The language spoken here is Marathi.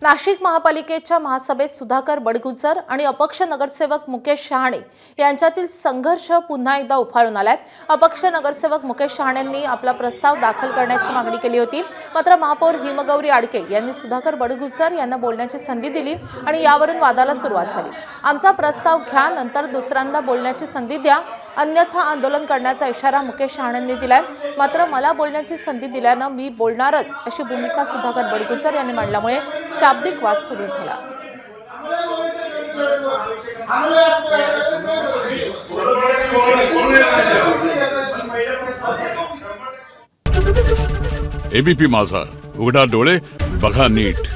नाशिक महापालिकेच्या महासभेत सुधाकर बडगुजर आणि अपक्ष नगरसेवक मुकेश शहाणे यांच्यातील संघर्ष पुन्हा एकदा उफाळून आलाय। अपक्ष नगरसेवक मुकेश शहाणेंनी आपला प्रस्ताव दाखल करण्याची मागणी केली होती, मात्र महापौर हिमगौरी आडके यांनी सुधाकर बडगुजर यांना बोलण्याची संधी दिली आणि यावरून वादाला सुरुवात झाली। आमचा प्रस्ताव घ्या, नंतर दुसऱ्यांदा बोलण्याची संधी द्या, अन्यथा आंदोलन करण्याचा इशारा मुकेश शहाणेंनी दिलाय। मात्र मला बोलण्याची संधी दिल्यानं मी बोलणारच अशी भूमिका सुधाकर बडगुजर यांनी मांडल्यामुळे शाब्दिक वाद सुरू झाला। एबीपी माझा, उघडा डोळे बघा नीट।